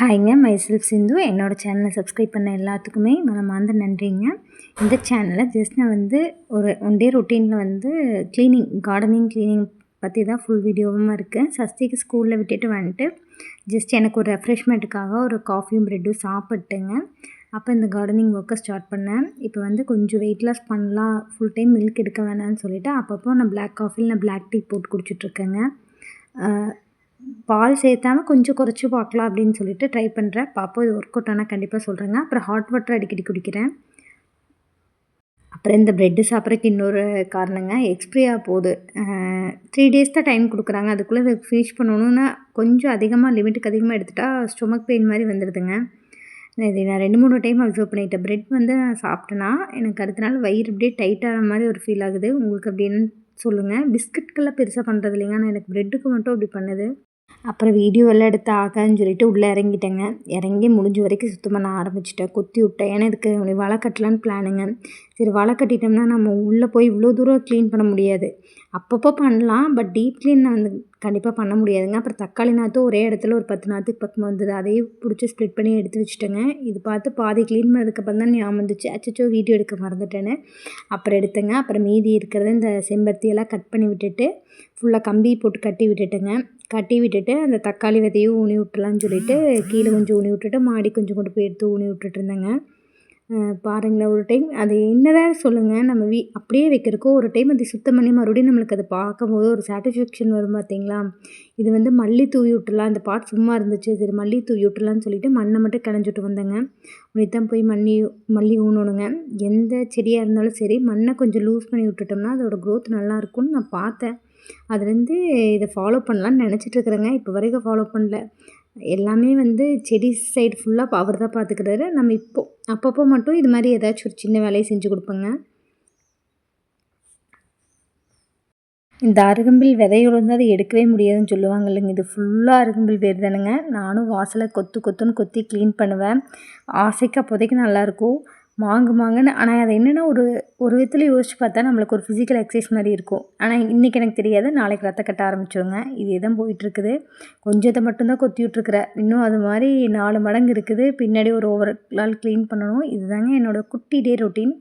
ஹாய்ங்க, myself சிந்து. என்னோடய சேனலை subscribe பண்ண எல்லாத்துக்குமே மனமார்ந்த நன்றிங்க. இந்த சேனலில் ஜஸ்ட் நான் வந்து ஒரு ஒன் டே ரொட்டீனில் வந்து கார்டனிங் பற்றி தான் ஃபுல் வீடியோவும் இருக்குது. சஸ்திக்கு ஸ்கூலில் விட்டுட்டு வந்துட்டு ஜஸ்ட் எனக்கு ஒரு ரெஃப்ரெஷ்மெண்ட்டுக்காக ஒரு காஃபியும் ப்ரெட்டும் சாப்பிட்டுங்க. அப்போ இந்த கார்டனிங் ஒர்க்கை ஸ்டார்ட் பண்ணேன். இப்போ வந்து கொஞ்சம் வெயிட் லாஸ் பண்ணலாம், ஃபுல் டைம் மில்க் எடுக்க வேணாம்னு சொல்லிவிட்டு அப்பப்போ நான் பிளாக் காஃபியில் நான் பிளாக் டீ போட்டு குடிச்சிட்ருக்கேங்க. பால் சேர்த்தாம கொஞ்சம் குறைச்சி பார்க்கலாம் அப்படின்னு சொல்லிட்டு ட்ரை பண்ணுறேன். பார்ப்போம், இது ஒர்க் அவுட் ஆனால் கண்டிப்பாக சொல்கிறேங்க. அப்புறம் ஹாட் வாட்டர் அடிக்கடி குடிக்கிறேன். அப்புறம் இந்த ப்ரெட்டு சாப்பிட்றதுக்கு இன்னொரு காரணங்க, எக்ஸ்பிரி ஆக போகுது. 3 டேஸ் தான் டைம் கொடுக்குறாங்க. அதுக்குள்ளே இதை ஃபினிஷ் பண்ணணுன்னா கொஞ்சம் அதிகமாக லிமிட்டுக்கு அதிகமாக எடுத்துட்டா ஸ்டொமக் பெயின் மாதிரி வந்துடுதுங்க. இது நான் 2-3 டைம் அப்சர்வ் பண்ணிட்டேன். ப்ரெட் வந்து நான் சாப்பிட்டேன்னா எனக்கு அடுத்த நாள் வயிறு அப்படியே டைட்டான மாதிரி ஒரு ஃபீல் ஆகுது. உங்களுக்கு அப்படி என்னன்னு சொல்லுங்கள். பிஸ்கட்கெல்லாம் பெருசாக பண்ணுறது இல்லைங்க, ஆனால் எனக்கு ப்ரெட்டுக்கு மட்டும் அப்படி பண்ணுது. அப்புறம் வீடியோ எல்லாம் எடுத்து ஆகான்னு சொல்லிட்டு உள்ளே இறங்கிட்டேங்க. இறங்கி முடிஞ்ச வரைக்கும் சுத்தம் பண்ண ஆரம்பிச்சிட்டேன், கொத்தி விட்டேன். ஏன்னா இதுக்கு வலை கட்டலான்னு பிளானுங்க. சரி, வலை கட்டிட்டோம்னா நம்ம உள்ளே போய் இவ்வளோ தூரம் க்ளீன் பண்ண முடியாது. அப்பப்போ பண்ணலாம், பட் டீப் க்ளீன் நான் வந்து கண்டிப்பாக பண்ண முடியாதுங்க. அப்புறம் தக்காளி நாற்றும் ஒரே இடத்துல ஒரு 10 நாற்றுக்கு பக்கம் வந்தது. அதையும் பிடிச்சி ஸ்ப்ளிட் பண்ணி எடுத்து வச்சுட்டேங்க. இது பார்த்து பாதி க்ளீன் பண்ணதுக்கப்புறம் தான் ஞாபகம் வந்துச்சு, அச்சச்சோ வீடியோ எடுக்க மறந்துட்டேன்னு. அப்புறம் எடுத்தேங்க. அப்புறம் மீதி இருக்கிறத இந்த செம்பருத்தியெல்லாம் கட் பண்ணி விட்டுட்டு ஃபுல்லாக கம்பி போட்டு கட்டி விட்டுட்டேங்க. கட்டி விட்டுட்டு அந்த தக்காளி விதையும் ஊனி விட்டுலான்னு சொல்லிட்டு கீழே கொஞ்சம் ஊனி விட்டுட்டு மாடி கொஞ்சம் கொண்டு போய் எடுத்து ஊனி விட்டுட்டுருந்தேங்க. பாருங்களேன், ஒரு டைம் அது என்னதான் சொல்லுங்கள், நம்ம அப்படியே வைக்கிறக்கோ ஒரு டைம் அதை சுத்தம் பண்ணி மறுபடியும் நம்மளுக்கு அதை பார்க்கும்போது ஒரு சாட்டிஸ்ஃபேக்ஷன் வரும் பார்த்தீங்களா. இது வந்து மல்லி தூவி விட்டுலாம், அந்த பாட் சும்மா இருந்துச்சு, சரி மல்லி தூவி விட்டுலான்னு சொல்லிட்டு மண்ணை மட்டும் கிளஞ்சிட்டு வந்தேங்க. உனித்தான் போய் மல்லி ஊனணுங்க. எந்த செடியாக இருந்தாலும் சரி மண்ணை கொஞ்சம் லூஸ் பண்ணி விட்டுட்டோம்னா அதோட க்ரோத் நல்லாயிருக்கும்னு நான் பார்த்தேன். அதுலேருந்து இதை ஃபாலோ பண்ணலான்னு நினச்சிட்ருக்குறேங்க. இப்போ வரைக்கும் ஃபாலோ பண்ணல. எல்லாமே வந்து செடி சைடு ஃபுல்லாக அவர் தான் பார்த்துக்கிறாரு. நம்ம அப்பப்போ மட்டும் இது மாதிரி ஏதாச்சும் ஒரு சின்ன வேலையை செஞ்சு கொடுப்பேங்க. இந்த அருகம்பில் விதையோடு வந்து அதை எடுக்கவே முடியாதுன்னு சொல்லுவாங்க இல்லைங்க. இது ஃபுல்லாக அருகம்பில் வேர் தானுங்க. நானும் வாசலை கொத்துன்னு கொத்தி க்ளீன் பண்ணுவேன். ஆசைக்கு அப்போதைக்கு நல்லாயிருக்கும், மாங்குன்னு. ஆனால் அது என்னென்னா ஒரு விதத்தில் யோசிச்சு பார்த்தா நம்மளுக்கு ஒரு ஃபிசிக்கல் எக்ஸசைஸ் மாதிரி இருக்கும். ஆனால் இன்றைக்கி எனக்கு தெரியாது, நாளைக்கு ரத்த கட்ட ஆரம்பிச்சிடுங்க. இதே தான் போயிட்டுருக்குது. கொஞ்சத்தை மட்டும்தான் கொத்தி விட்ருக்குறேன். இன்னும் அது மாதிரி 4 மடங்கு இருக்குது. பின்னாடி ஒரு ஓவரால் க்ளீன் பண்ணணும். இதுதாங்க என்னோடய குட்டி டே ரொட்டீன்.